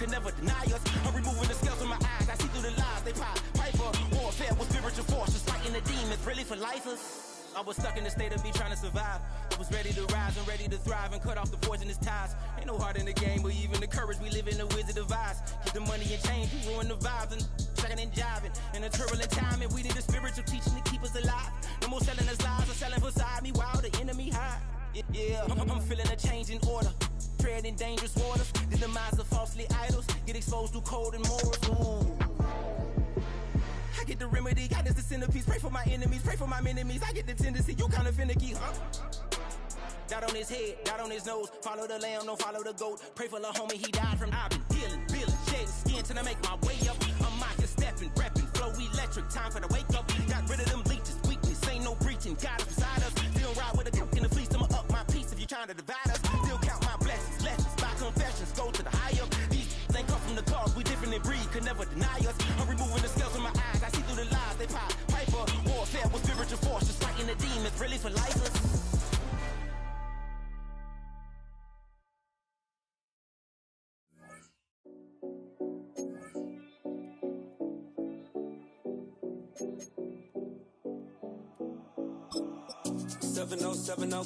could never deny us. I'm removing the scales from my eyes, I see through the lies they pop. Piper, warfare with spiritual forces, fighting the demons, really for lifers. I was stuck in the state of me trying to survive. I was ready to rise and ready to thrive and cut off the poisonous ties. Ain't no heart in the game, but even the courage we live in the wizard of Oz. Get the money and change, we ruin the vibes and sucking and jiving. In a turbulent time, and we need a spiritual teaching to keep us alive. No more selling us lies or selling beside me while the enemy hide. Yeah, I'm feeling a change in order. Treading dangerous waters. The demise of falsely idols. Get exposed through code and morals. Ooh. I get the remedy, God is the centerpiece. Pray for my enemies, pray for my enemies. I get the tendency, you kinda finicky, huh? Dot on his head, dot on his nose. Follow the lamb, don't follow the goat. Pray for the homie, he died from. I've been healing, feeling, shedding skin till I make my way up. I'm mocking, stepping, repping, flow electric. Time for the wake up. Got rid of them leeches, weakness, ain't no breaching. God is beside us. Still ride with a cook in the fleece. I'ma up my piece if you're trying to divide us. Still count my blessings, lessons, by confessions. Go to the high up. These ain't come from the cause, we different in breed, could never deny us. I'm removing the scales from my eyes. I see through the lies they pop. Piper, warfare with spiritual forces, fighting the demons, really for lifers.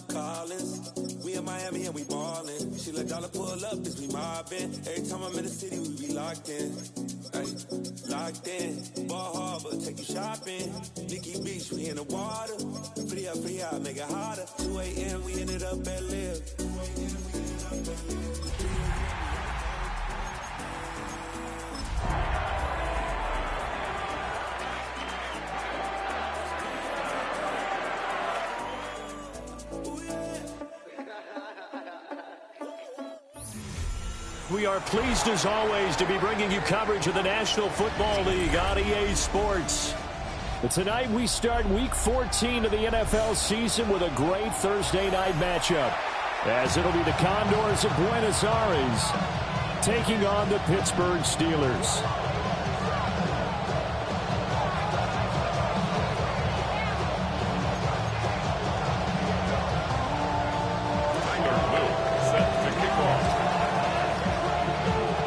Collins. We in Miami and we ballin'. She let dollar pull up as we mobbin'. Every time I'm in the city, we be locked in. Ay, locked in. Ball Harbor, take you shopping. Nikki Beach, we in the water. Free up, make it hotter. 2 a.m., we ended up at Live. We are pleased as always to be bringing you coverage of the National Football League on EA Sports. But tonight we start Week 14 of the NFL season with a great Thursday night matchup, as it'll be the Condors of Buenos Aires taking on the Pittsburgh Steelers.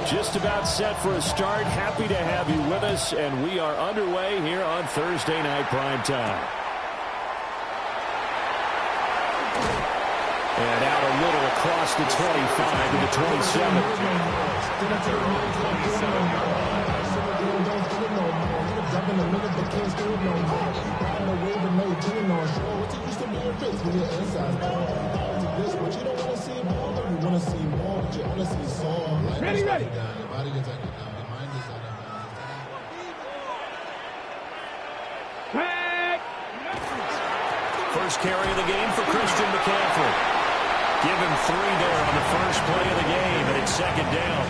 Just about set for a start. Happy to have you with us, and we are underway here on Thursday Night Primetime. And out a little across the 25 to the 27. Ready. First carry of the game for Christian McCaffrey. Give him 3 there on the first play of the game, and it's second down.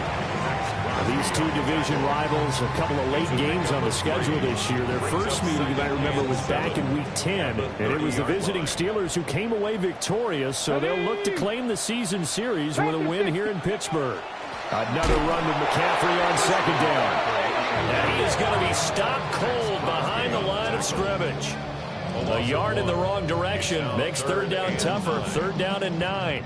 These two division rivals, a couple of late games on the schedule this year. Their first meeting, if I remember, was back in Week 10, and it was the visiting Steelers who came away victorious, so they'll look to claim the season series with a win here in Pittsburgh. Another run with McCaffrey on second down. And he is going to be stopped cold behind the line of scrimmage. A yard in the wrong direction makes third down tougher. Third down and 9.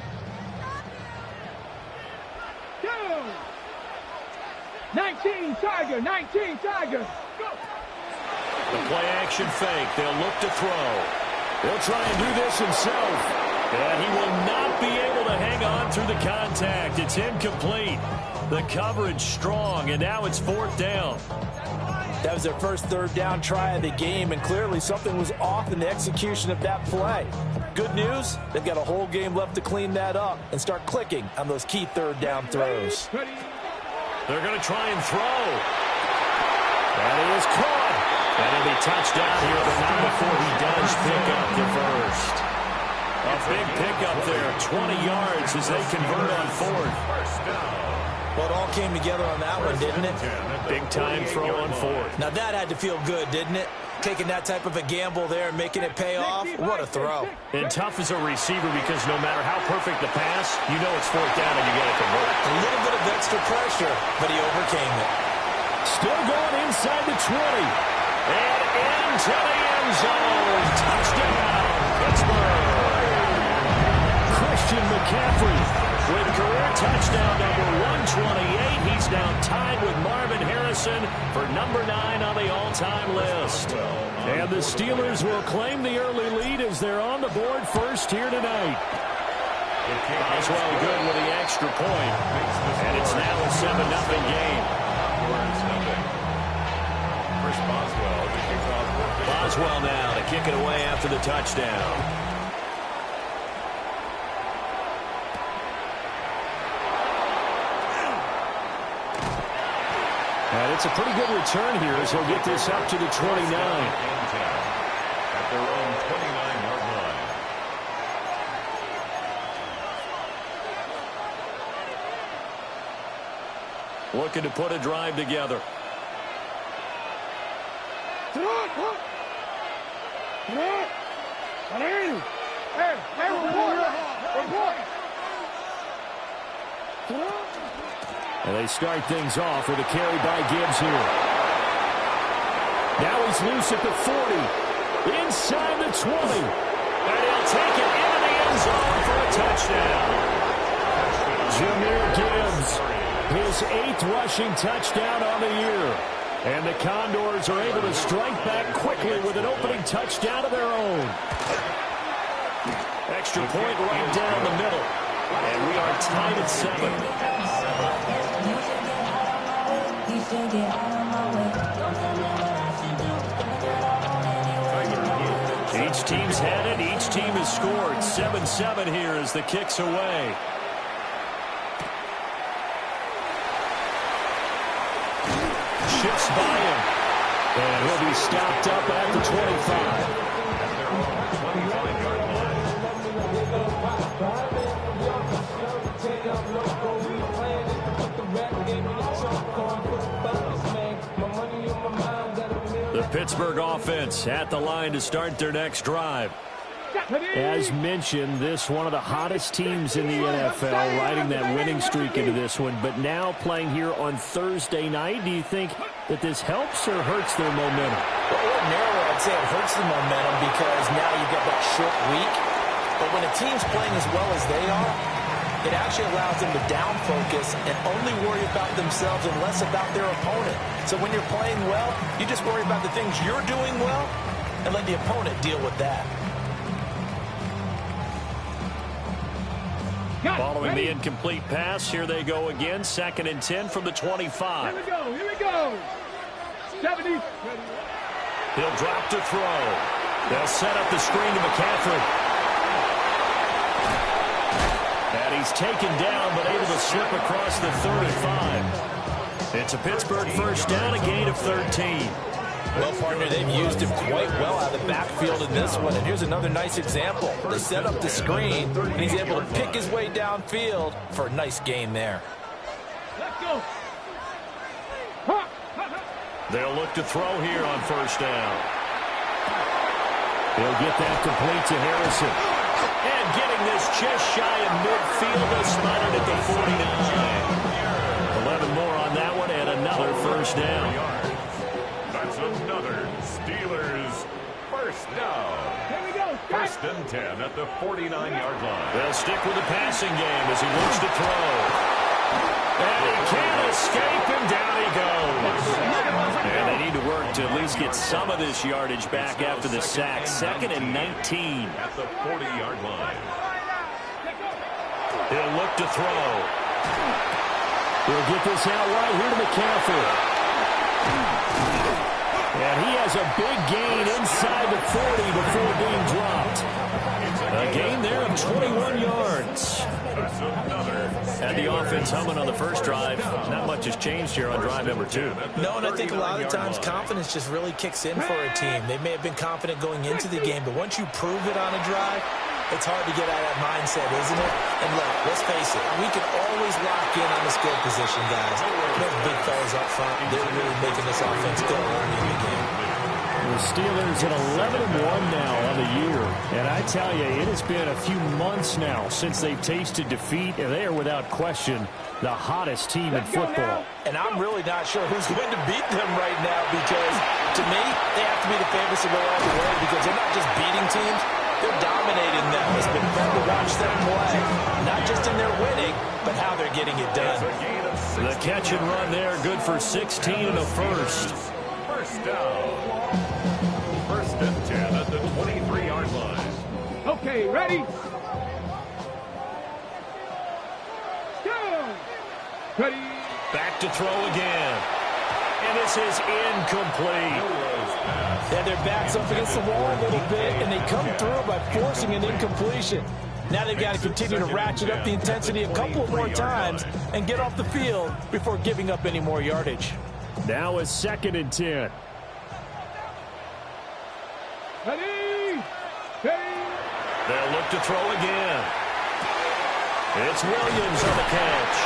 19 Tiger, 19 Tiger. Go. The play action fake. They'll look to throw. He'll try and do this himself. And he will not be able to hang on through the contact. It's incomplete. The coverage strong, and now it's fourth down. That was their first third down try of the game, and clearly something was off in the execution of that play. Good news, they've got a whole game left to clean that up and start clicking on those key third down throws. They're going to try and throw. And it is caught. And it'll be touchdown here, but not before he does pick up the first. A big pickup there, 20 yards as they convert on fourth. Well, it all came together on that one, didn't it? Big time throw on fourth. Now that had to feel good, didn't it? Taking that type of a gamble there and making it pay off. What a throw. And tough as a receiver because no matter how perfect the pass, you know it's fourth down and you got to convert. A little bit of extra pressure, but he overcame it. Still going inside the 20. And into the end zone. Touchdown, Pittsburgh. Christian McCaffrey With career touchdown number 128, he's now tied with Marvin Harrison for number 9 on the all-time list. And the Steelers will claim the early lead as they're on the board first here tonight. Boswell good with the extra point. And it's now a 7-0 game. Boswell now to kick it away after the touchdown. And it's a pretty good return here as he'll get this up to the 29. At their own 29-yard line. Looking to put a drive together. And they start things off with a carry by Gibbs here. Now he's loose at the 40. Inside the 20. And he'll take it into the end zone for a touchdown. Jahmyr Gibbs, his 8th rushing touchdown on the year. And the Condors are able to strike back quickly with an opening touchdown of their own. Extra point right down the middle. And we are tied at 7. Each team's had it. Each team has scored. 7-7 here as the kick's away. Shifts by him. And he'll be stopped up at the 25. The Pittsburgh offense at the line to start their next drive. As mentioned, this one of the hottest teams in the NFL, riding that winning streak into this one, but now playing here on Thursday night. Do you think that this helps or hurts their momentum? Well, ordinarily, I'd say it hurts the momentum because now you've got that short week. But when a team's playing as well as they are, it actually allows them to down focus and only worry about themselves and less about their opponent. So when you're playing well, you just worry about the things you're doing well and let the opponent deal with that. Following the incomplete pass, here they go again. 2nd and 10 from the 25. Here we go, here we go. 70. He'll drop to throw. They'll set up the screen to McCaffrey. And he's taken down, but able to slip across the 35. It's a Pittsburgh first down, a gain of 13. Well, partner, they've used him quite well out of the backfield in this one. And here's another nice example. They set up the screen, and he's able to pick his way downfield for a nice gain there. Let's go. They'll look to throw here on first down. He'll get that complete to Harrison. And getting this just shy of midfield, they spotted at the 49. 11 more on that one, and another first down. That's another Steelers first down. Here we go. First and 10 at the 49-yard line. They'll stick with the passing game as he looks to throw. And he can't escape, and down he goes. And they need to work to at least get some of this yardage back after the sack. 2nd and 19. At the 40-yard line. He'll look to throw. He'll get this out right here to McCaffrey. And he has a big gain inside the 40 before being dropped. A gain there of 21 yards. And the offense humming on the first drive. Not much has changed here on drive number 2. No, and I think a lot of times confidence just really kicks in for a team. They may have been confident going into the game, but once you prove it on a drive, it's hard to get out of that mindset, isn't it? And look, let's face it, we can always lock in on the skill position, guys. Those big fellas up front, they're really making this offense go early in the game. The Steelers at 11-1 now on the year. And I tell you, it has been a few months now since they've tasted defeat, and they are without question the hottest team in football. And I'm really not sure who's going to beat them right now because, to me, they have to be the favorites to go all the way because they're not just beating teams, They're dominating them. It's been fun to watch them play. Not just in their winning, but how they're getting it done. The catch and run there, good for 16 and a first. First down. First and 10 at the 23-yard line. Okay, ready? Go! Ready? Back to throw again. And this is incomplete. Yeah, their back's up against the wall a little bit, and they come through by forcing an incompletion. Now they've got to continue to ratchet up the intensity a couple more times and get off the field before giving up any more yardage. Now a 2nd and 10. Ready? Ready? They'll look to throw again. It's Williams on the catch.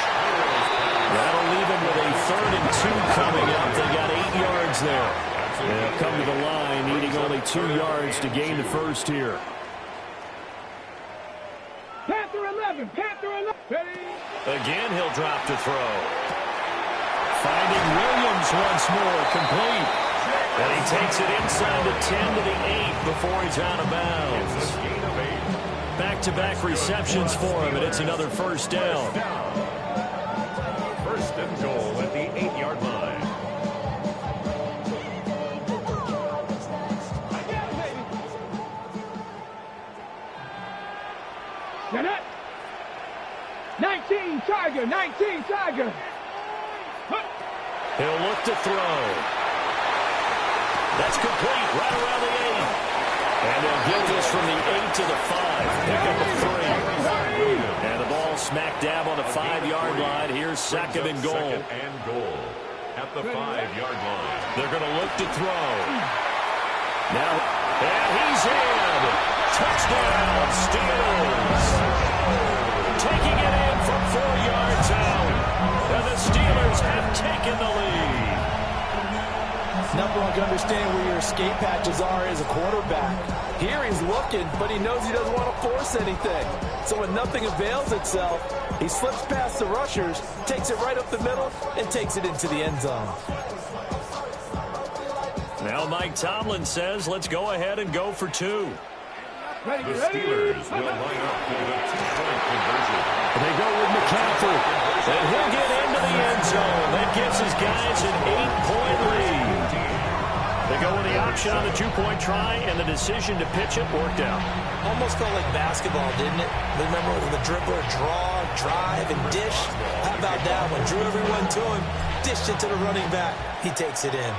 That'll leave him with a 3rd and 2 coming up. They got 8 yards there. They'll come to the line, needing only 2 yards to gain the first here. Panther 11, Panther 11. Ready? Again, he'll drop to throw. Finding Williams once more, complete. And he takes it inside the 10 to the 8 before he's out of bounds. Back-to-back receptions for him, and it's another first down. First and goal at the 8-yard line. Get it. 19 Tiger, 19 Tiger. He'll look to throw. That's complete, right around the 8. And they'll get this from the 8 to the 5. Pick up a 3. And the ball smack dab on the 5-yard line. Here's 2nd and goal. Second and goal at the 5-yard line. They're going to look to throw. Now, and he's in. Touchdown, Steelers. Taking it in from 4 yards out. And the Steelers have taken the lead. Nothing like understanding where your escape patches are as a quarterback. Here he's looking, but he knows he doesn't want to force anything. So when nothing avails itself, he slips past the rushers, takes it right up the middle, and takes it into the end zone. Now Mike Tomlin says, let's go ahead and go for 2. Ready, The ready? Steelers will line up for the 2-point conversion. They go with McCaffrey. And he'll get into the end zone. That gives his guys an 8-point lead. They go with the option on the 2-point try, and the decision to pitch it worked out. Almost felt like basketball, didn't it? Remember when the dribbler draw, drive, and dish? How about that one? Drew everyone to him, dished it to the running back. He takes it in.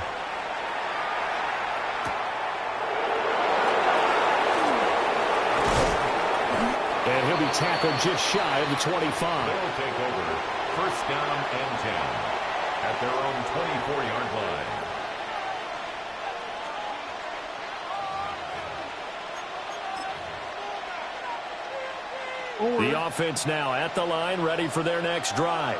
And he'll be tackled just shy of the 25. They'll take over first down and 10 at their own 24-yard line. The offense now at the line, ready for their next drive.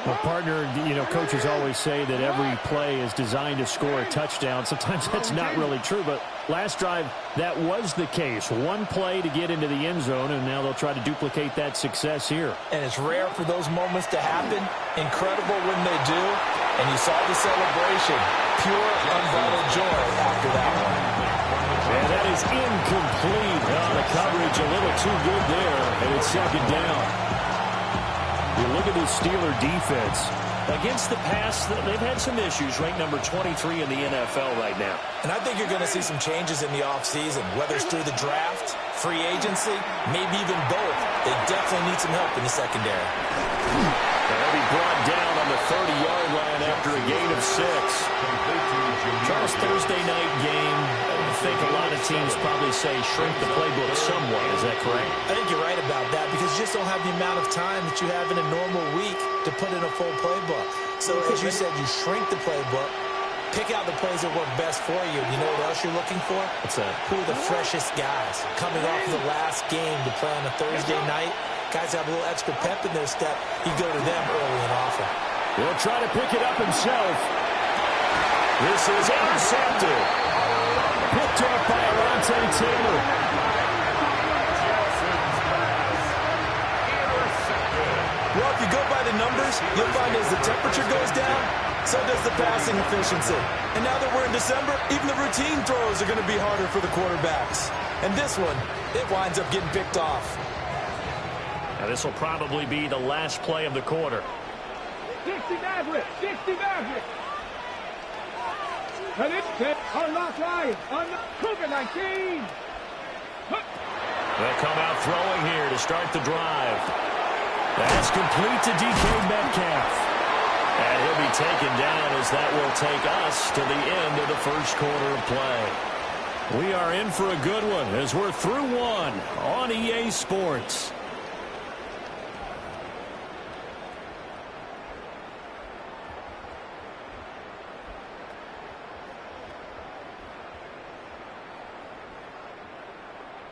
Well, partner, coaches always say that every play is designed to score a touchdown. Sometimes that's not really true, but last drive, that was the case. One play to get into the end zone, and now they'll try to duplicate that success here. And it's rare for those moments to happen. Incredible when they do. And you saw the celebration. Pure, unbridled joy after that one. And that is incomplete. The coverage a little too good there, and it's 2nd down. You look at this Steeler defense. Against the pass, they've had some issues, ranked number 23 in the NFL right now. And I think you're going to see some changes in the offseason, whether it's through the draft, free agency, maybe even both. They definitely need some help in the secondary. They'll be brought down on the 30-yard line after a gain of 6. Charles, Thursday night game, I think a lot of teams probably say shrink the playbook somewhat. Is that correct? I think you're right about that because you just don't have the amount of time that you have in a normal week to put in a full playbook. So as you said, you shrink the playbook, pick out the plays that work best for you. And you know what else you're looking for? What's that? Who are the freshest guys coming off of the last game to play on a Thursday night? Guys have a little extra pep in their step. You go to them early and often. He'll try to pick it up himself. This is intercepted. Picked up by Alontae Taylor. Well, if you go by the numbers, you'll find as the temperature goes down, So does the passing efficiency. And now that we're in December, even the routine throws are going to be harder for the quarterbacks. And this one, it winds up getting picked off. Now this will probably be the last play of the quarter. 60 Maverick, 60 Maverick. And it's set. Unlock Lions. Unlock COVID-19. They'll come out throwing here to start the drive. That's complete to DK Metcalf. And he'll be taken down as that will take us to the end of the first quarter of play. We are in for a good one as we're through one on EA Sports.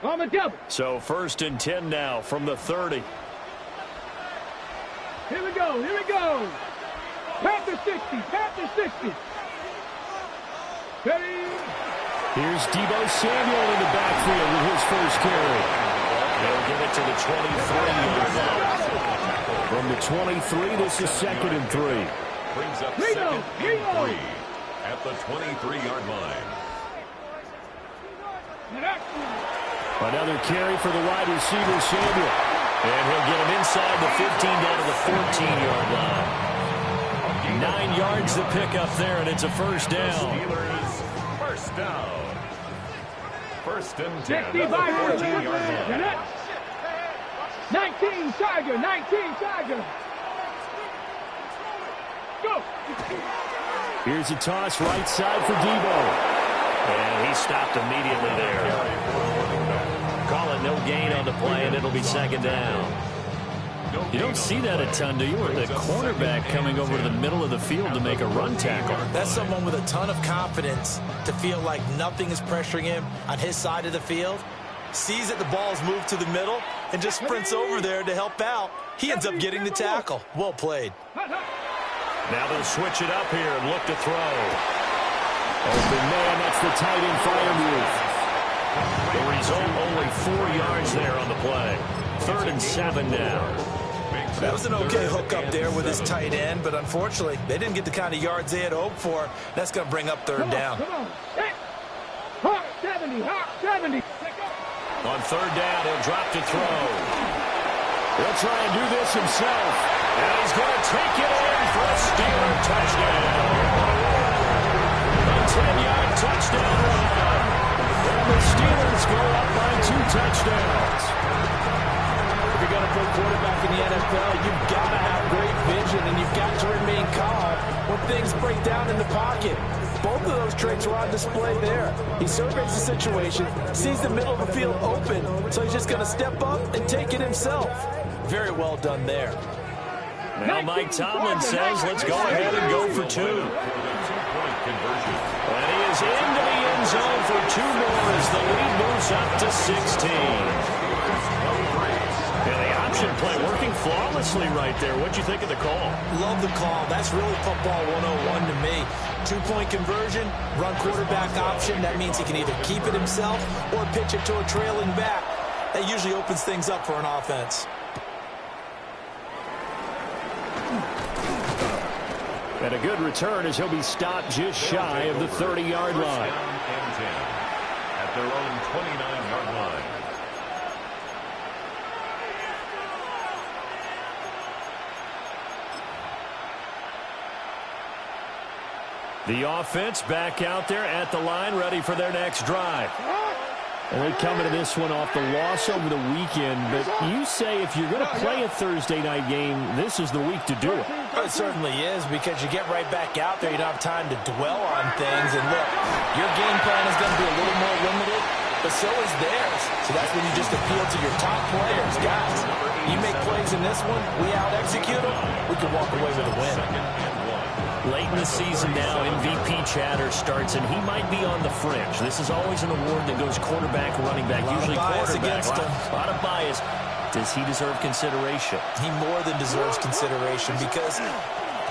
On the double. So 1st and 10 now from the 30. Here we go. Here we go. Panther 60. Panther 60. Ready. Here's Deebo Samuel in the backfield with his first carry. They'll give it to the 23. From the 23, this is 2nd and 3. Brings up 2nd and 3 at the 23-yard line. Another carry for the wide receiver, Samuel. And he'll get him inside the 15 down to the 14-yard line. 9 yards to pick up there, and it's a first down. Steelers, first down. 1st and 10 at the 65 14-yard line. 19 Tiger, 19 Tiger. Go. Here's a toss right side for Deebo. And he stopped immediately there. Call it no gain on the play, and it'll be 2nd down. You don't see that a ton, do you? Or the cornerback coming over to the middle of the field to make a run tackle. That's someone with a ton of confidence to feel like nothing is pressuring him on his side of the field. Sees that the ball's moved to the middle and just sprints over there to help out. He ends up getting the tackle. Well played. Now they'll switch it up here and look to throw. Open man, that's the tight end fire move. The result, only 4 yards there on the play. 3rd and 7 now. That was an okay hook up there with his tight end, but unfortunately, they didn't get the kind of yards they had hoped for. That's going to bring up 3rd down. Come on. Hey. Hawk 70, Hawk 70. On 3rd down, he'll drop to throw. He'll try and do this himself. And he's going to take it in for a Steeler touchdown. A 10-yard touchdown run. And the Steelers go up by 2 touchdowns. If you're going to play quarterback in the NFL, you've got to have great vision, and you've got to remain calm when things break down in the pocket. Both of those traits were on display there. He surveys the situation, sees the middle of the field open, so he's just going to step up and take it himself. Very well done there. Now Mike Tomlin says, let's go ahead and go for 2. And he is into the end zone for 2 more as the lead moves up to 16. And the option play working flawlessly right there. What'd you think of the call? Love the call. That's really football 101 to me. 2-point conversion, run quarterback option. That means he can either keep it himself or pitch it to a trailing back. That usually opens things up for an offense. And a good return as he'll be stopped just shy of the 30-yard line. And 10 at their own 29-yard line. The offense back out there at the line, ready for their next drive. And they come into this one off the loss over the weekend, but you say if you're going to play a Thursday night game, this is the week to do it. It certainly is, because you get right back out there. You don't have time to dwell on things. And look, your game plan is going to be a little more limited, but so is theirs. So that's when you just appeal to your top players. Guys, you make plays in this one, we out-execute them, we can walk away with a win. Late in the season now, MVP chatter starts, and he might be on the fringe. This is always an award that goes quarterback, running back, usually quarterback. A lot of bias. Does he deserve consideration? He more than deserves consideration, because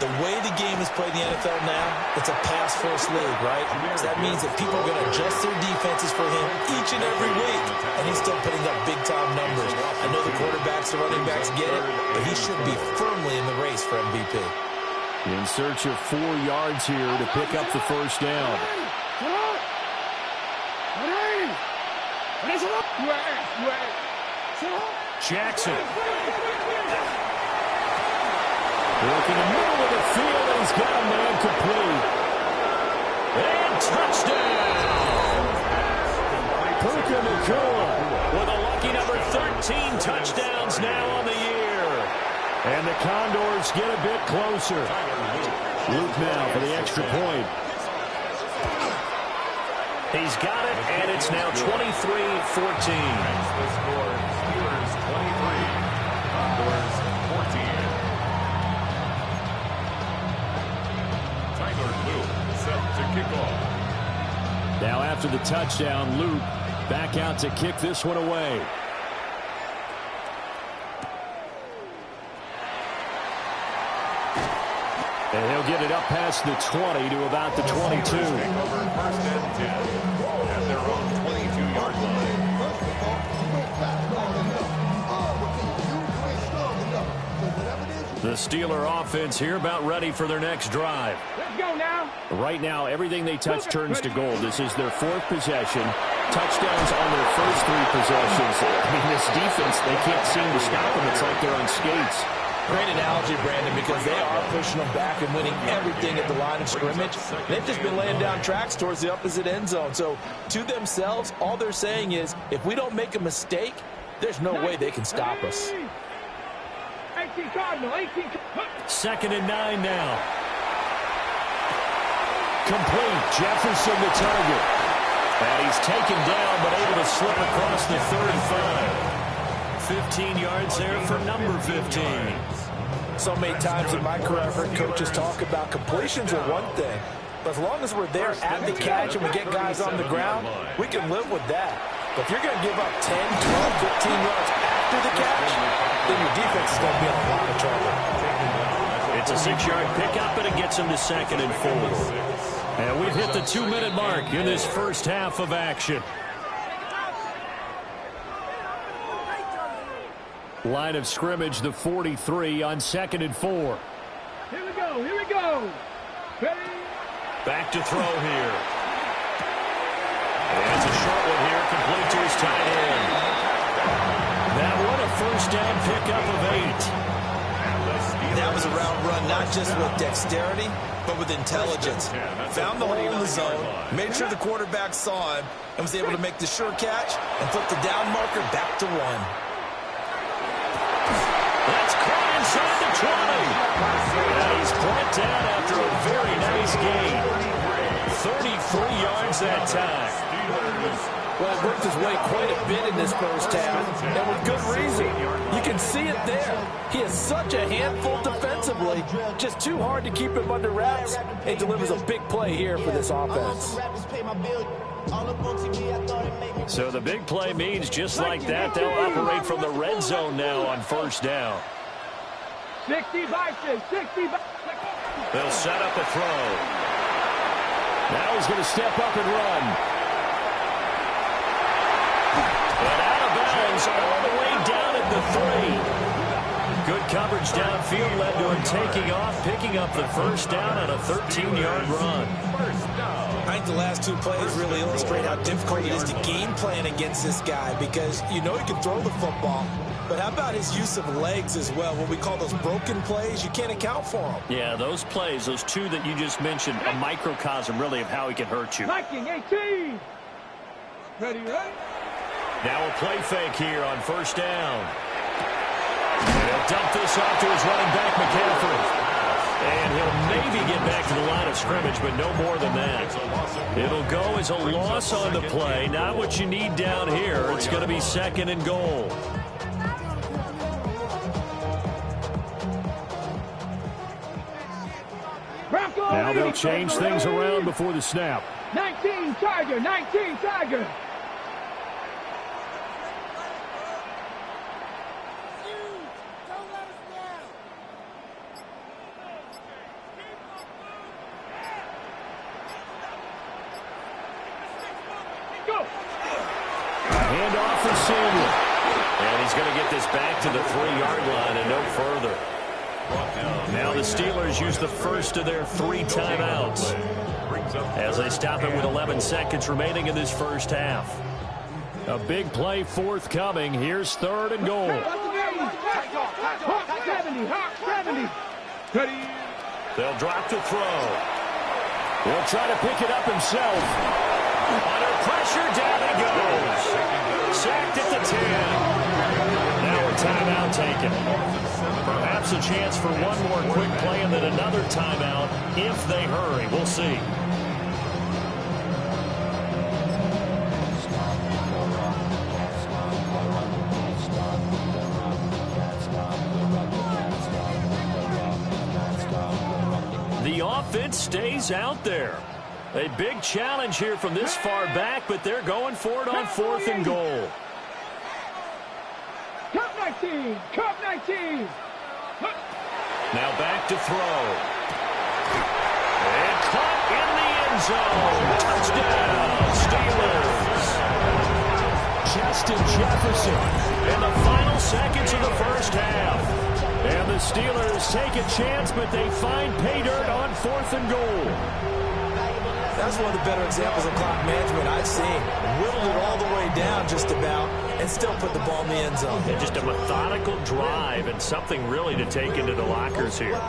the way the game is played in the NFL now, it's a pass-first league, right? So that means that people are going to adjust their defenses for him each and every week, and he's still putting up big-time numbers. I know the quarterbacks, the running backs get it, but he should be firmly in the race for MVP. In search of 4 yards here to pick up the first down. Jackson. Working the middle of the field, and he's got a man complete. And touchdown! Puka Nacua with a lucky number 13 touchdowns now on the year. And the Condors get a bit closer. Luke now for the extra point. He's got it, and it's now 23-14. The score, Steelers 23, Condors 14. Tyler Luke set to kick off. Now after the touchdown, Luke back out to kick this one away. And he'll get it up past the 20 to about the 22. Take over first and 10 at their own 22-yard line. The Steeler offense here about ready for their next drive. Let's go now. Right now, everything they touch turns to gold. This is their 4th possession. Touchdowns on their first 3 possessions. I mean, this defense, they can't seem to stop them. It's like they're on skates. Great analogy, Brandon, because they are pushing them back and winning everything at the line of scrimmage. They've just been laying down tracks towards the opposite end zone. So to themselves, all they're saying is, if we don't make a mistake, there's no way they can stop us. 18 Cardinal, 18. 2nd and 9 now. Complete. Jefferson the target. And he's taken down, but able to slip across the 35. 15 yards there for number 15. So many times in my career, I've heard coaches talk about completions are one thing, but as long as we're there at the catch and we get guys on the ground, we can live with that. But if you're going to give up 10, 12, 15 yards after the catch, then your defense is going to be in a lot of trouble. It's a 6-yard pickup, and it gets him to 2nd and 4. And we've hit the 2-minute mark in this first half of action. Line of scrimmage, the 43 on 2nd and 4. Here we go, here we go. Ready? Back to throw here. And it's a short one here, complete to his tight end. That one a first down pickup of 8. That was a route run, not just with dexterity, but with intelligence. Found the hole in the zone, made sure the quarterback saw him, and was able to make the sure catch and flip the down marker back to 1. That's caught inside the 20. And he's brought down after a very nice gain. 33 yards that time. Well, it worked his way quite a bit in this first half, and with good reason. You can see it there. He is such a handful defensively, just too hard to keep him under wraps, and delivers a big play here for this offense. So the big play means just like that, they'll operate from the red zone now on first down. 60 Vikings, 60 Vikings. They'll set up a throw. Now he's going to step up and run. And out of bounds all the way down at the 3. Good coverage downfield led to him taking off, picking up the first down on a 13-yard run. I think the last 2 plays really illustrate how difficult it is to game plan against this guy, because you know he can throw the football, but how about his use of legs as well? What we call those broken plays, you can't account for them. Yeah, those plays, those 2 that you just mentioned, a microcosm really of how he can hurt you. Viking 18. Ready, ready? Now a play fake here on first down. And he'll dump this off to his running back, McCaffrey. And he'll maybe get back to the line of scrimmage, but no more than that. It'll go as a loss on the play. Not what you need down here. It's going to be 2nd and goal. Now they'll change things around before the snap. 19 Tiger, 19 Tiger. Handoff for Samuel. And he's going to get this back to the 3-yard line and no further. Now the Steelers use the first of their 3 timeouts as they stop it with 11 seconds remaining in this first half. A big play forthcoming. Here's 3rd and goal. 70. They'll drop to throw. He'll try to pick it up himself. Under pressure, down he goes. Sacked at the 10. Now a timeout taken. Perhaps a chance for one more quick play and then another timeout if they hurry. We'll see. The offense stays out there. A big challenge here from this far back, but they're going for it on 4th and goal. Cup 19. Now back to throw. And caught in the end zone. Touchdown, Steelers. Justin Jefferson in the final seconds of the first half. And the Steelers take a chance, but they find pay dirt on 4th and goal. That's one of the better examples of clock management I've seen. Whittled it all the way down just about and still put the ball in the end zone. And just a methodical drive and something really to take into the lockers here.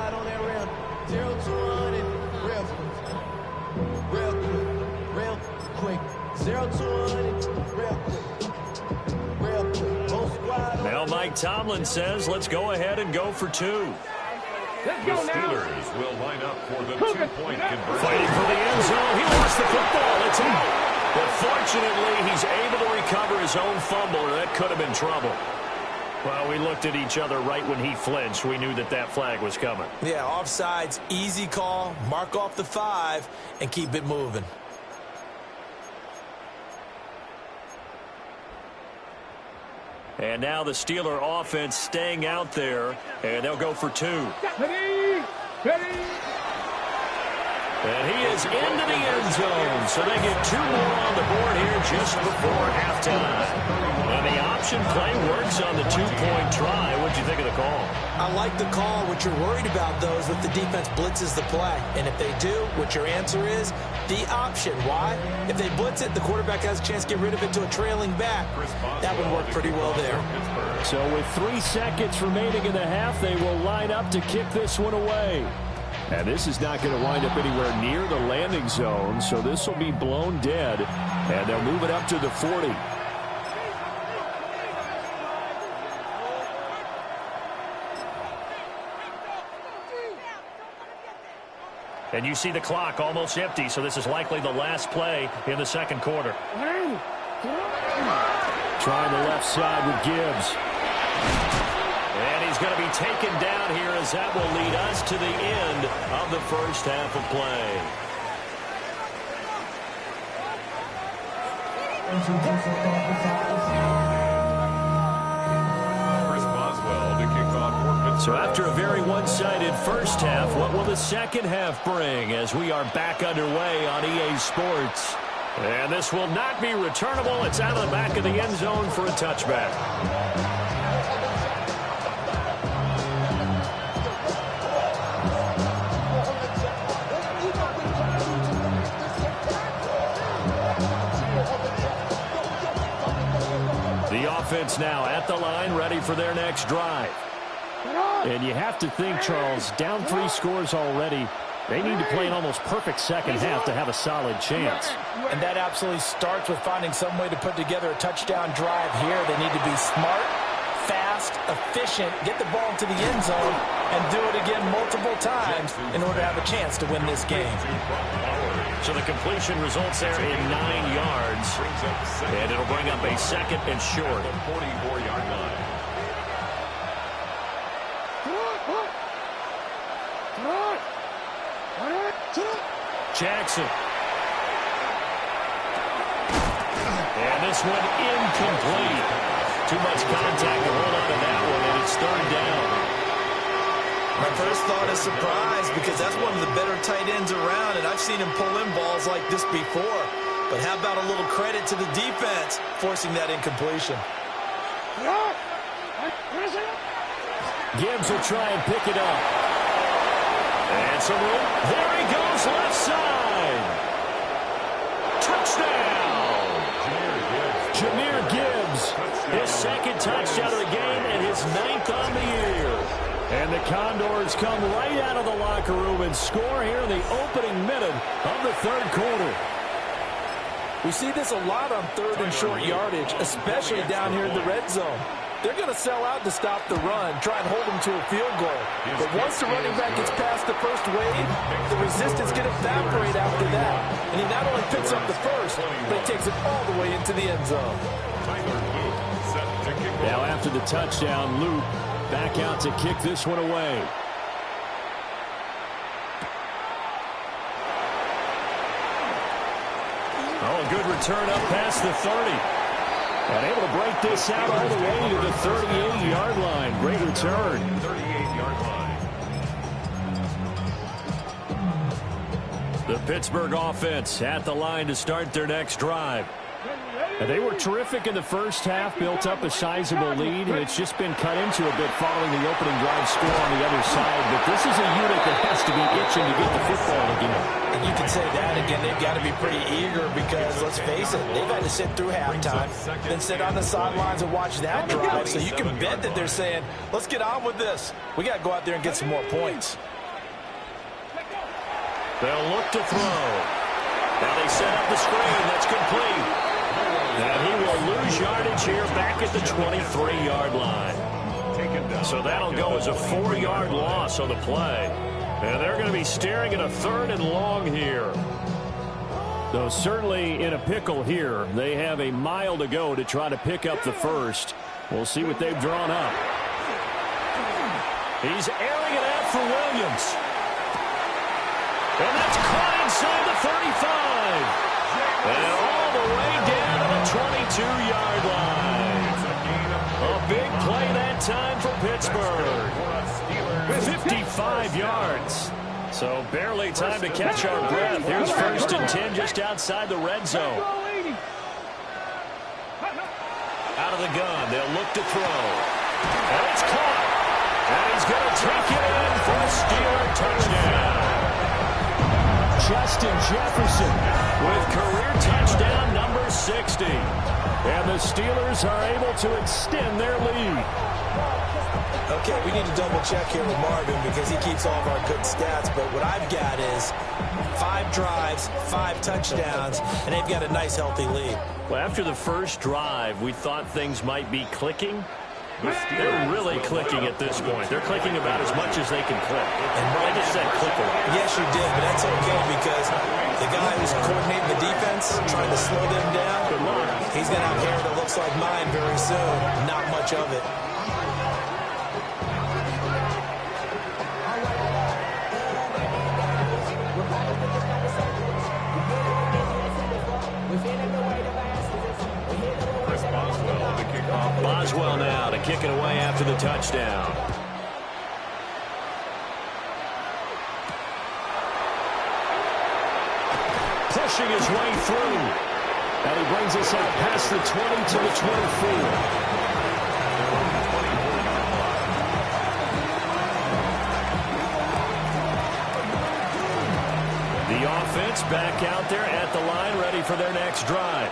Real quick. 0 to 100, real quick. Now Mike Tomlin says, let's go ahead and go for 2. The Steelers will line up for the 2-point conversion. Fighting for the end zone. He lost the football. It's out. But fortunately, he's able to recover his own fumble, or that could have been trouble. Well, we looked at each other right when he flinched. We knew that that flag was coming. Yeah, offsides, easy call. Mark off the 5 and keep it moving. And now the Steeler offense staying out there, and they'll go for 2. Ready. And he is into the end zone, so they get 2 more on the board here just before halftime. And the option play works on the 2-point try. What'd you think of the call? I like the call. What you're worried about, though, is if the defense blitzes the play. And if they do, what your answer is, the option. Why? If they blitz it, the quarterback has a chance to get rid of it to a trailing back. That would work pretty well there. So with 3 seconds remaining in the half, they will line up to kick this one away. And this is not going to wind up anywhere near the landing zone, so this will be blown dead, and they'll move it up to the 40. And you see the clock almost empty, so this is likely the last play in the second quarter. Trying the left side with Gibbs. And he's going to be taken down here as that will lead us to the end of the first half of play. So after a very one-sided first half, what will the second half bring as we are back underway on EA Sports? And this will not be returnable. It's out of the back of the end zone for a touchback. The offense now at the line, ready for their next drive. And you have to think, Charles, down 3 scores already. They need to play an almost perfect second half to have a solid chance. And that absolutely starts with finding some way to put together a touchdown drive here. They need to be smart, fast, efficient, get the ball into the end zone, and do it again multiple times in order to have a chance to win this game. So the completion results there in 9 yards. And it'll bring up a second and short. 44-yard line. Jackson. And this one incomplete. Too much contact to hold on to that one, and it's 3rd down. My first thought is surprise because that's one of the better tight ends around, and I've seen him pull in balls like this before. But how about a little credit to the defense forcing that incompletion? Gibbs will try and pick it up. And some room. There he goes, left side. Touchdown. Jahmyr Gibbs. His second touchdown of the game and his 9th on the year. And the Condors come right out of the locker room and score here in the opening minute of the third quarter. We see this a lot on third and short yardage, especially down here in the red zone. They're going to sell out to stop the run, try and hold them to a field goal. But once the running back gets past the first wave, the resistance can evaporate after that. And he not only picks up the first, but he takes it all the way into the end zone. Now after the touchdown, Luke back out to kick this one away. Oh, good return up past the 30. And able to break this out all the way to the 38-yard line. Great return. 38-yard line. The Pittsburgh offense at the line to start their next drive. And they were terrific in the first half, built up a sizable lead, and it's just been cut into a bit following the opening drive score on the other side. But this is a unit that has to be itching to get the football again. And you can say that again. They've got to be pretty eager because, let's face it, they've had to sit through halftime, then sit on the sidelines and watch that drive. So you can bet that they're saying, let's get on with this. We got to go out there and get some more points. They'll look to throw. Now they set up the screen. That's complete. And he will lose yardage here back at the 23-yard line. So that'll go as a 4-yard loss on the play. And they're going to be staring at a 3rd and long here. Though certainly in a pickle here. They have a mile to go to try to pick up the first. We'll see what they've drawn up. He's airing it out for Williams. And that's caught inside the 35. And all the way down to the 22-yard line. A big play that time for Pittsburgh. 55 yards. So barely time to catch our breath. Here's 1st and 10 just outside the red zone. Out of the gun. They'll look to throw. And it's caught. And he's going to take it in for a Steeler touchdown. Justin Jefferson with career touchdown number 60. And the Steelers are able to extend their lead. Okay, we need to double-check here with Marvin because he keeps all of our good stats. But what I've got is 5 drives, 5 touchdowns, and they've got a nice, healthy lead. Well, after the first drive, we thought things might be clicking. They're really clicking at this point. They're clicking about as much as they can click. And I just said clicking. Yes, you did, but that's okay because the guy who's coordinating the defense, trying to slow them down, he's going to have hair that looks like mine very soon. Not much of it. Boswell now to kick it away after the touchdown. Pushing his way through. And he brings us out past the 20 to the 24. The offense back out there at the line, ready for their next drive.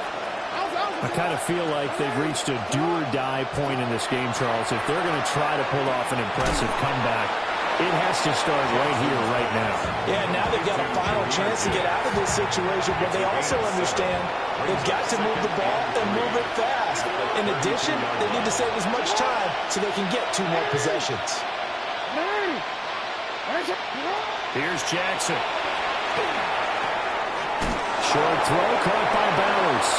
I kind of feel like they've reached a do-or-die point in this game, Charles. If they're going to try to pull off an impressive comeback, it has to start right here, right now. Yeah, now they've got a final chance to get out of this situation, but they also understand they've got to move the ball and move it fast. In addition, they need to save as much time so they can get 2 more possessions. Here's Jackson. Short throw caught by Bowers.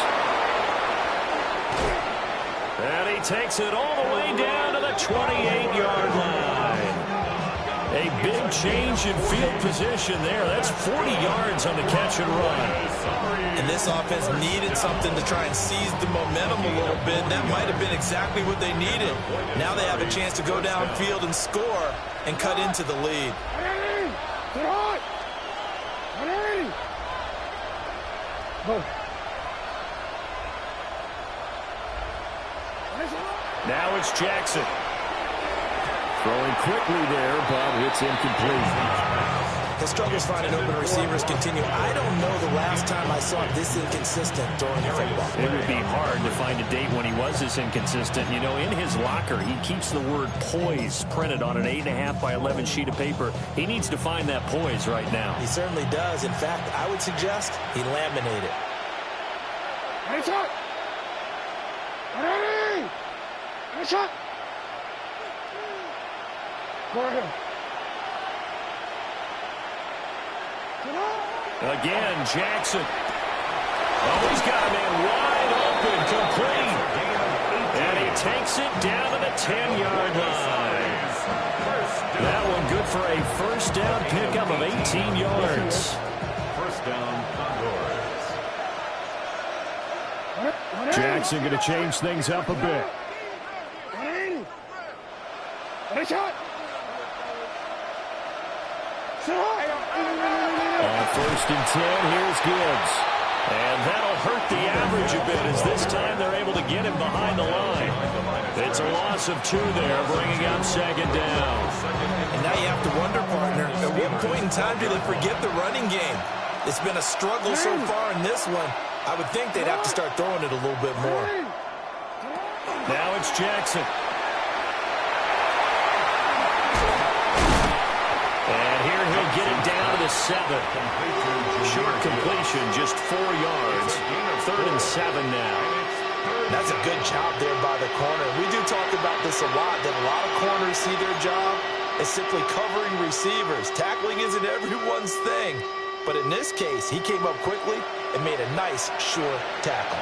And he takes it all the way down to the 28-yard line. A big change in field position there. That's 40 yards on the catch and run. And this offense needed something to try and seize the momentum a little bit. That might have been exactly what they needed. Now they have a chance to go downfield and score and cut into the lead. Now it's Jackson. Throwing quickly there, but it's incomplete. His struggles finding open receivers continue. I don't know the last time I saw him this inconsistent throwing the football. It would be hard to find a date when he was this inconsistent. You know, in his locker, he keeps the word poise printed on an 8.5 by 11 sheet of paper. He needs to find that poise right now. He certainly does. In fact, I would suggest he laminate it. Ready, shot! Ready! Ready, shot! Go ahead. Again, Jackson. Oh, he's got a man wide open, complete. And he takes it down to the 10-yard line. That one good for a first down pickup of 18 yards. First down, Condors. Jackson going to change things up a bit. Ready, shot! On first and 10, here's Gibbs. And that'll hurt the average a bit as this time they're able to get him behind the line. It's a loss of 2 there, bringing up second down. And now you have to wonder, partner, at what point in time do they forget the running game? It's been a struggle so far in this one. I would think they'd have to start throwing it a little bit more. Now it's Jackson. And here he'll get it down to the 7. Short completion, just 4 yards. 3rd and 7 now. That's a good job there by the corner. We do talk about this a lot, that a lot of corners see their job as simply covering receivers. Tackling isn't everyone's thing. But in this case, he came up quickly and made a nice, sure tackle.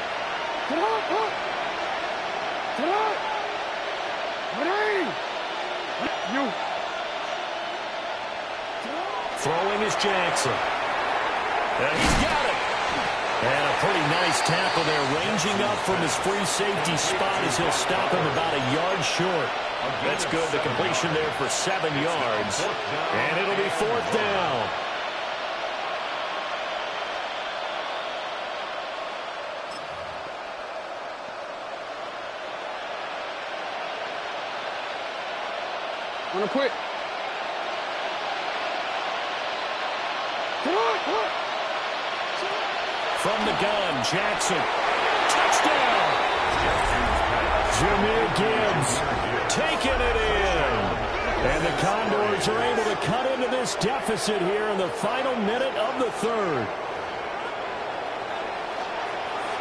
Throwing is Jackson. And he's got it. And a pretty nice tackle there, ranging up from his free safety spot as he'll stop him about a yard short. That's good. The completion there for 7 yards. And it'll be 4th down. On a quick. From the gun, Jackson. Touchdown! Jahmyr Gibbs taking it in. And the Condors are able to cut into this deficit here in the final minute of the 3rd.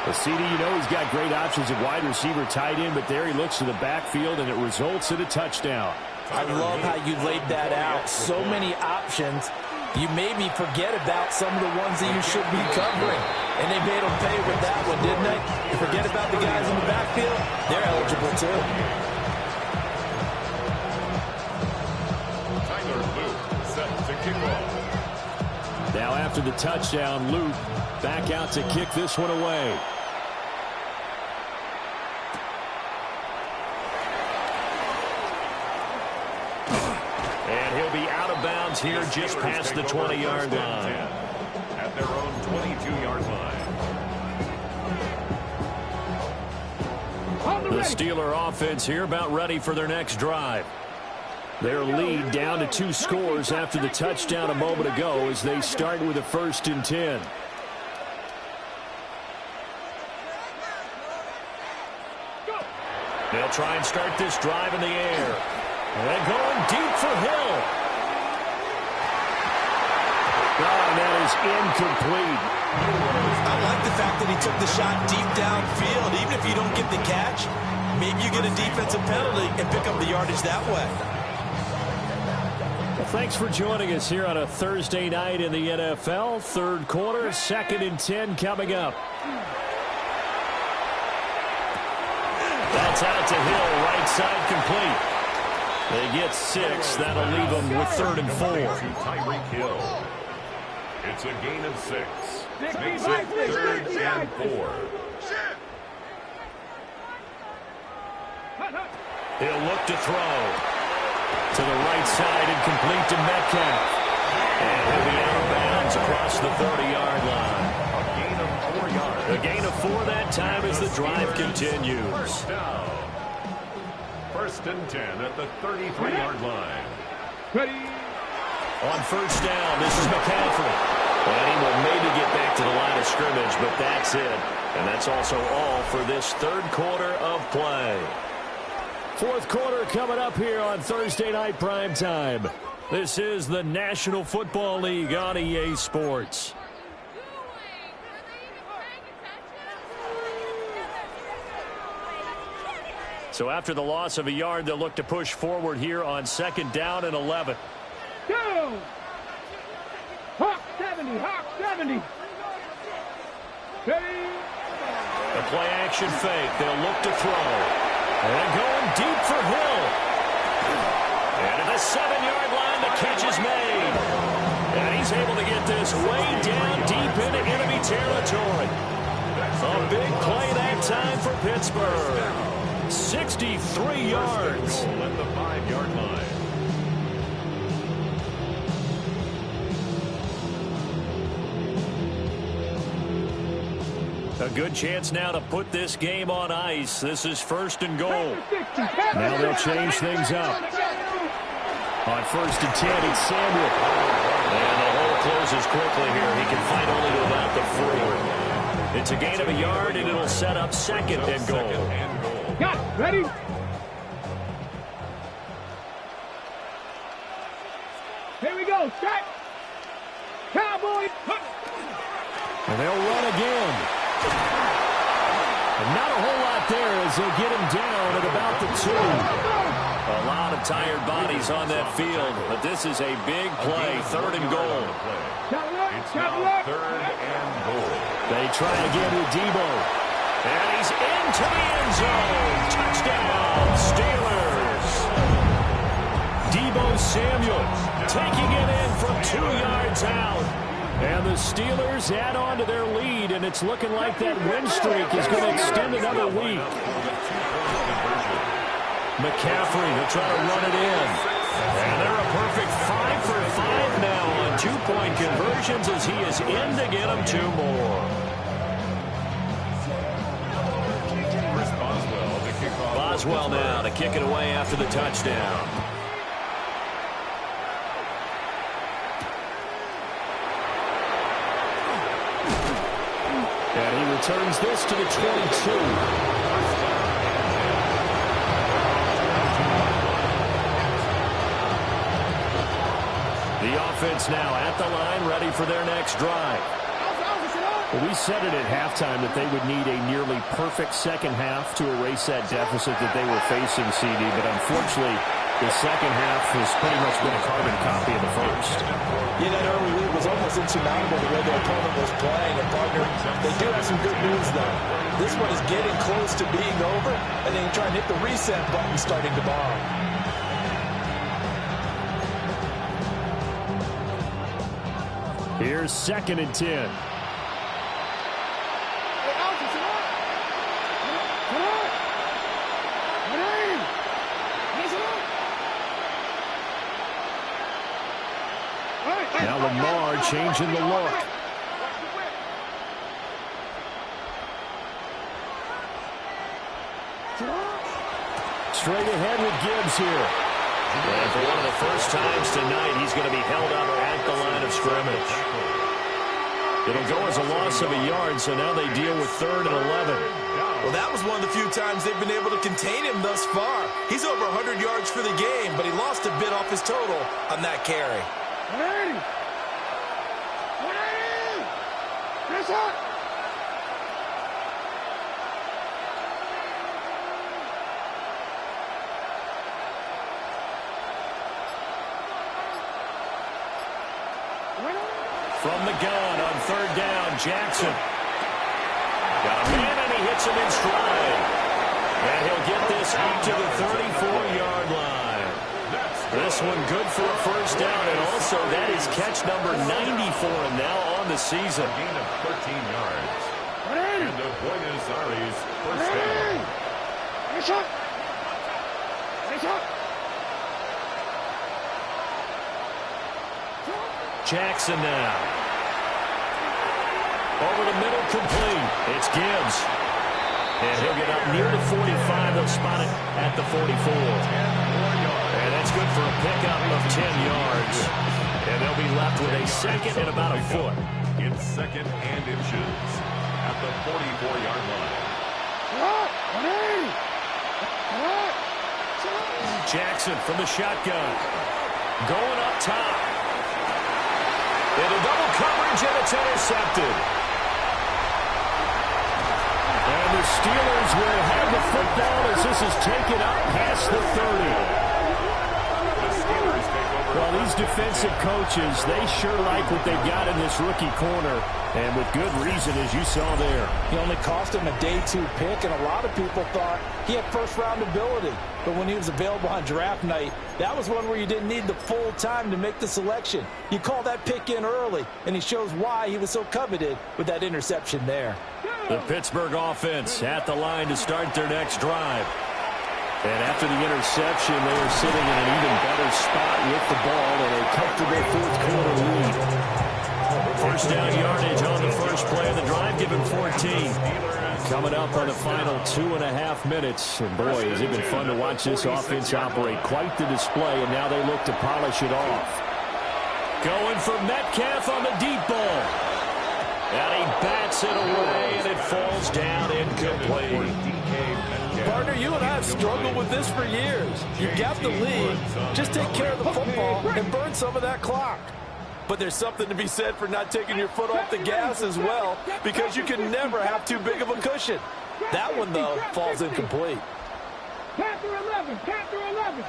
The CD, you know, he's got great options at wide receiver, tight end, but there he looks to the backfield, and it results in a touchdown. I love how you laid that out. So many options. You made me forget about some of the ones that you should be covering. And they made them pay with that one, didn't they? You forget about the guys in the backfield, they're eligible too. Tyler Luke set to kick off. Now after the touchdown, Luke back out to kick this one away. And he'll be out of bounds here just past the 20-yard line. At their own 22-yard line. The Steeler offense here about ready for their next drive. Their lead down to 2 scores after the touchdown a moment ago as they start with a 1st and 10. They'll try and start this drive in the air. And going deep for Hill. Oh, that is incomplete. I like the fact that he took the shot deep downfield. Even if you don't get the catch, maybe you get a defensive penalty and pick up the yardage that way. Well, thanks for joining us here on a Thursday night in the NFL. 3rd quarter, 2nd and 10 coming up. That's out to Hill, right side complete. They get 6. That'll leave them with 3rd and 4. Tyreek Hill. It's a gain of 6. Makes it 3rd and 4. He'll look to throw. To the right side and complete to Metcalf. And he'll be out of bounds across the 30-yard line. A gain of 4 yards. A gain of 4 that time as the drive continues. First down. First and 10 at the 33-yard line. Ready. On first down, this is McCaffrey. And he will maybe get back to the line of scrimmage, but that's it. And that's also all for this third quarter of play. Fourth quarter coming up here on Thursday Night Primetime. This is the National Football League on EA Sports. So after the loss of a yard, they'll look to push forward here on second down and 11. Go! Hawk 70, Hawk 70. Ready. The play action fake. They'll look to throw. And going deep for Hill. And at the 7-yard line, the catch is made. And he's able to get this way down deep into enemy territory. A big play that time for Pittsburgh. 63 yards. At the 5-yard line. A good chance now to put this game on ice. This is first and goal. Now they'll change things up. On first and 10, it's Samuel. And the hole closes quickly here. He can fight only to about the 4. It's a gain of a yard, and it'll set up second and goal. Got it. Ready. Here we go. Strike. Cowboy. And they'll run again. And not a whole lot there as they'll get him down at about the 2. A lot of tired bodies on that field, but this is a big play, third and goal. It's now third and goal. They try again with Debo. And he's into the end zone. Touchdown, Steelers. Debo Samuel taking it in from 2 yards out. And the Steelers add on to their lead, and it's looking like that win streak is going to extend another week. McCaffrey will try to run it in. And they're a perfect 5 for 5 now on 2-point conversions as he is in to get them 2 more. Boswell now to kick it away after the touchdown. And he returns this to the 22. The offense now at the line, ready for their next drive. Well, we said it at halftime that they would need a nearly perfect second half to erase that deficit that they were facing, CD, but unfortunately, the second half has pretty much been a carbon copy of the first. Yeah, that early lead was almost insurmountable the way their opponent was playing. And, partner, they do have some good news, though. This one is getting close to being over, and then try and hit the reset button starting tomorrow. Here's second and 10. Now Lamar changing the look. Straight ahead with Gibbs here. And for one of the first times tonight, he's going to be held up at the line of scrimmage. It'll go as a loss of a yard, so now they deal with third and 11. Well, that was one of the few times they've been able to contain him thus far. He's over 100 yards for the game, but he lost a bit off his total on that carry. Ready. Press up. From the gun on third down, Jackson. Got a man, and he hits him in stride. And he'll get this out to the 34-yard line. This one good for a first down, and also that is catch number 90 for him now on the season. A gain of 13 yards. And the Buenos Aires first down. Nice up. Nice up. Jackson now. Over the middle, complete. It's Gibbs. And he'll get up near the 45. They'll spot it at the 44. And that's good for a pickup of 10 yards. And they'll be left with a second and about a foot. In second and inches at the 44-yard line. Jackson from the shotgun. Going up top. Into double coverage, and it's intercepted. And the Steelers will have the football as this is taken up past the 30. Well, these defensive coaches, they sure like what they've got in this rookie corner, and with good reason, as you saw there. He only cost him a day 2 pick, and a lot of people thought he had first-round ability. But when he was available on draft night, that was one where you didn't need the full time to make the selection. You call that pick in early, and he shows why he was so coveted with that interception there. The Pittsburgh offense at the line to start their next drive. And after the interception, they are sitting in an even better spot with the ball in a comfortable fourth-quarter lead. First down yardage on the first play of the drive, given 14. Coming up on the final 2.5 minutes. And boy, has it been fun to watch this offense operate. Quite the display, and now they look to polish it off. Going for Metcalf on the deep ball. And he bats it away, and it falls down incomplete. Partner, you and I have struggled with this for years. You got the lead. Just take care of the football and burn some of that clock. But there's something to be said for not taking your foot off the gas as well, because you can never have too big of a cushion. That one, though, falls incomplete. Panther 11, Panther 11.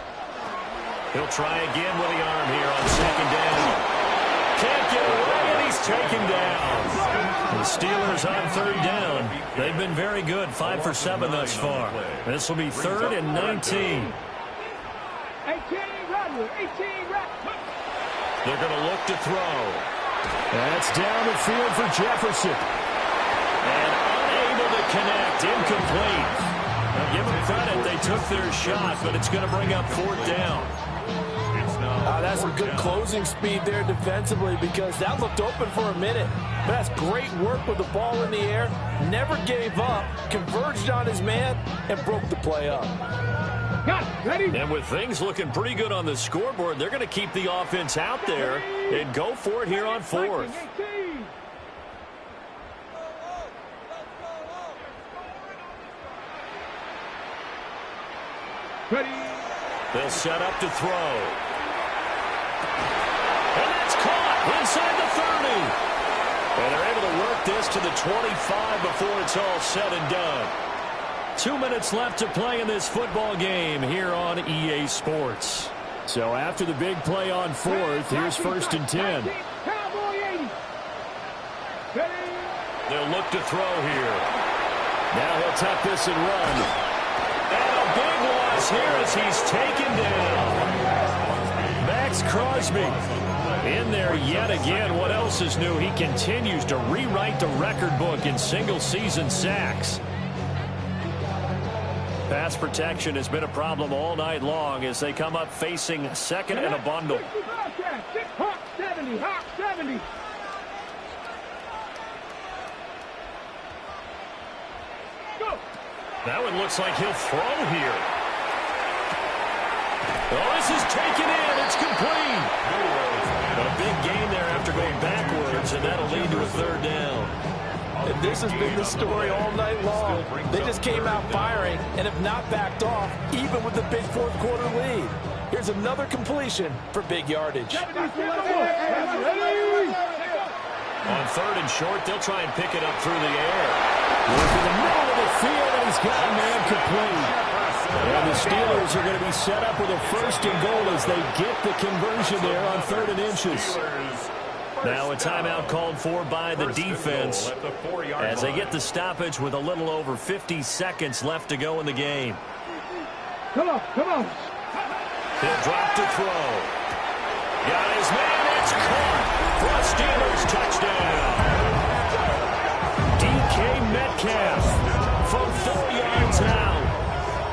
He'll try again with the arm here on second down. Can't get away, and he's taken down. The Steelers on third down. They've been very good, 5 for 7 thus far. This will be 3rd and 19. 18 Rodgers, 18 They're going to look to throw. That's down the field for Jefferson. And unable to connect, incomplete. Now give them credit, they took their shot, but it's going to bring up 4th down. That's some good closing speed there defensively, because that looked open for a minute. But that's great work with the ball in the air. Never gave up, converged on his man, and broke the play up. And with things looking pretty good on the scoreboard, they're going to keep the offense out there and go for it here on 4th. They'll set up to throw. And that's caught inside the 30. And they're able to work this to the 25 before it's all said and done. 2 minutes left to play in this football game here on EA Sports. So after the big play on 4th, here's 1st and 10. They'll look to throw here. Now he'll tuck this and run. And a big loss here as he's taken down. Max Crosby in there yet again. What else is new? He continues to rewrite the record book in single-season sacks. Pass protection has been a problem all night long as they come up facing second and a bundle. Hawk 70, Hawk 70. That one looks like he'll throw here. Oh, this is taken in. It's complete. A big gain there after going backwards, and that'll lead to a 3rd down. And this has been the story all night long. They just came out firing and have not backed off, even with the big fourth-quarter lead. Here's another completion for big yardage. On 3rd and short, they'll try and pick it up through the air. Look in the middle of the field, and he's got a man complete. And the Steelers are going to be set up with a 1st and goal as they get the conversion there on 3rd and inches. Now a timeout called for by the defense as they get the stoppage with a little over 50 seconds left to go in the game. Come on, come on. He'll drop to throw. Got his man. It's caught for a Steelers touchdown. DK Metcalf from 4 yards out.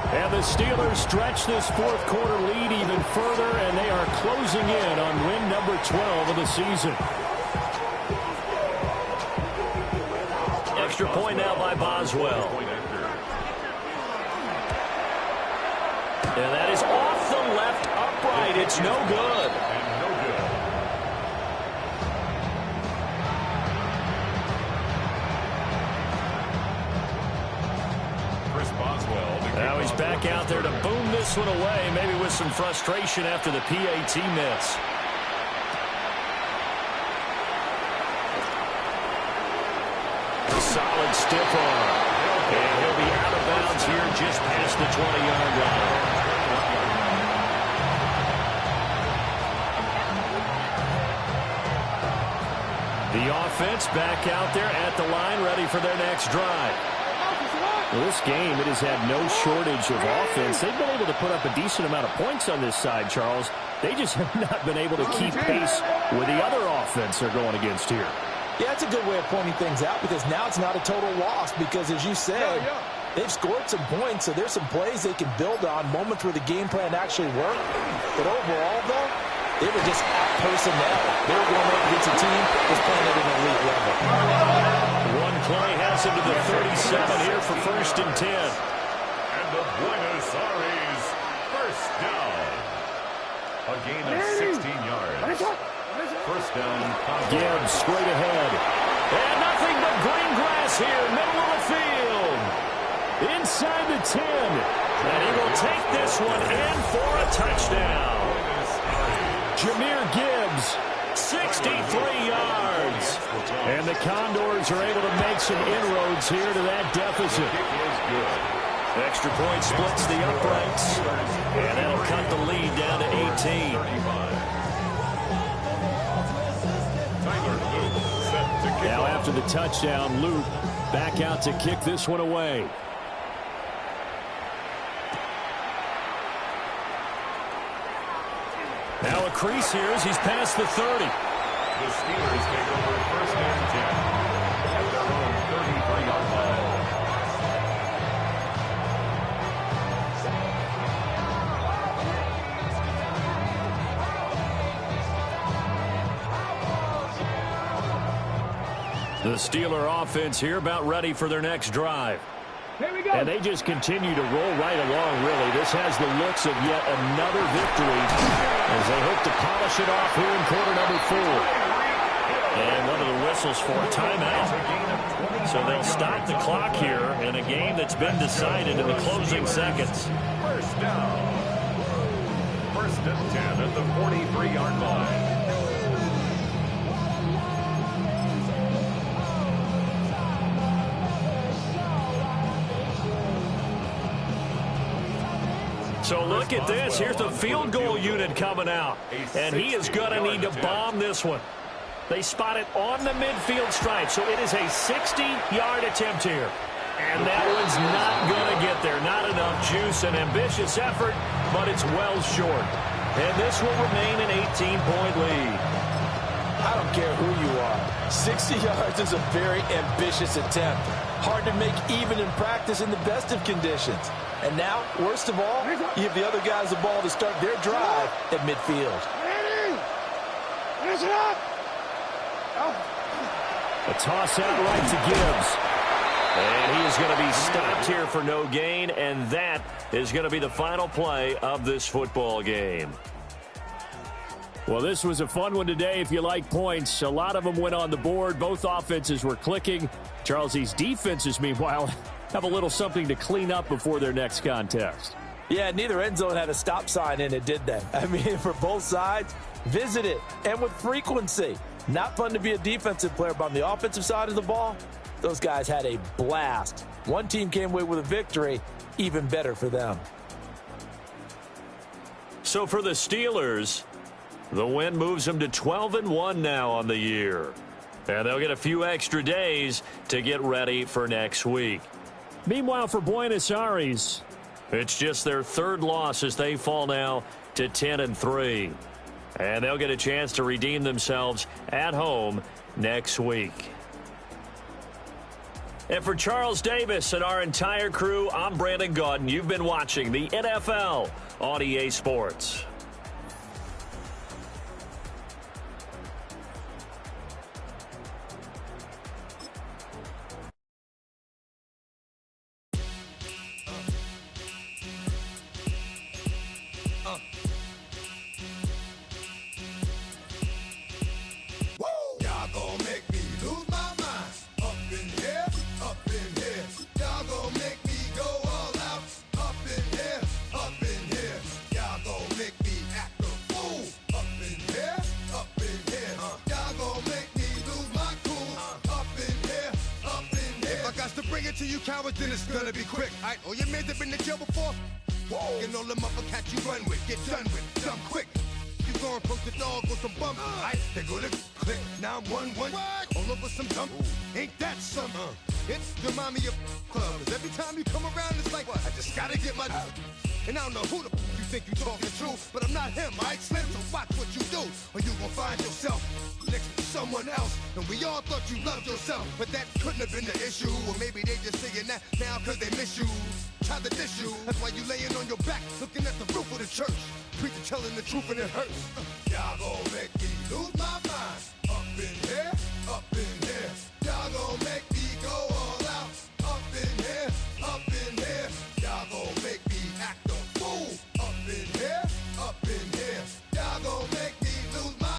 And the Steelers stretch this fourth-quarter lead even further, and they are closing in on win number 12 of the season. Extra point now by Boswell. right. It's no good. And no good. Chris Boswell. Now he's back out there to boom this one away, maybe with some frustration after the PAT miss. A solid stiff arm. And he'll be out of bounds here just past the 20-yard line. The offense back out there at the line, ready for their next drive. Well, this game, it has had no shortage of offense. They've been able to put up a decent amount of points on this side, Charles. They just have not been able to keep pace with the other offense they're going against here. Yeah, it's a good way of pointing things out because now it's not a total loss because, as you said, they've scored some points, so there's some plays they can build on, moments where the game plan actually worked. But overall, though, they were just out personnel. They were going up against a team that's playing at an elite level. One play has him to the 37 here for 1st and 10. And the Buenos Aires first down. A gain of 16 yards. First down. Gibbs straight ahead. And nothing but green grass here, middle of the field. Inside the 10. And he will take this one in for a touchdown. Jahmyr Gibbs, 63 yards. And the Condors are able to make some inroads here to that deficit. Extra point splits the uprights. And that'll cut the lead down to 18. Now after the touchdown, Luke back out to kick this one away. Now a crease here as he's past the 30. The Steelers take over 1st and 10 at their own 33-yard line. The Steeler offense here about ready for their next drive. Here we go. And they just continue to roll right along, really. This has the looks of yet another victory as they hope to polish it off here in quarter number 4. And one of the whistles for a timeout. So they'll stop the clock here in a game that's been decided in the closing seconds. First down. 1st and 10 at the 43-yard line. So look at this. Here's the field goal unit coming out. And he is going to need to bomb this one. They spot it on the midfield stripe. So it is a 60-yard attempt here. And that one's not going to get there. Not enough juice. An ambitious effort, but it's well short. And this will remain an 18-point lead. I don't care who you are. 60 yards is a very ambitious attempt. Hard to make even in practice in the best of conditions. And now, worst of all, you give the other guys the ball to start their drive at midfield. A toss out right to Gibbs. And he is going to be stopped here for no gain, and that is going to be the final play of this football game. Well, this was a fun one today if you like points. A lot of them went on the board. Both offenses were clicking. Charles, these defenses, meanwhile, have a little something to clean up before their next contest. Yeah, neither end zone had a stop sign in it, did they? I mean, for both sides, visit it, and with frequency. Not fun to be a defensive player, but on the offensive side of the ball, those guys had a blast. One team came away with a victory, even better for them. So for the Steelers, the win moves them to 12-1 now on the year. And they'll get a few extra days to get ready for next week. Meanwhile, for Buenos Aires, it's just their 3rd loss as they fall now to 10-3. And they'll get a chance to redeem themselves at home next week. And for Charles Davis and our entire crew, I'm Brandon Gaudin. You've been watching the NFL on EA Sports. bring it to you cowards, then it's gonna be quick. Alright, all your men have been to jail before? Whoa. And all them other cats you run with, get done with, dumb quick. You gon' post the dog with some bump. Alright, they go to click 911. All over some dump. Ain't that some? It's the mommy of club. 'Cause every time you come around, it's like, I just gotta get my. And I don't know who the you think you talking to, but I'm not him, alright, Slim? So watch what you do, or you gon' find yourself next to someone else. And we all thought you loved yourself, but that couldn't have been the issue. Or maybe they just saying that now cause they miss you. Try to diss you, that's why you laying on your back, looking at the roof of the church. Preacher telling the truth and it hurts. Y'all gon' make me lose my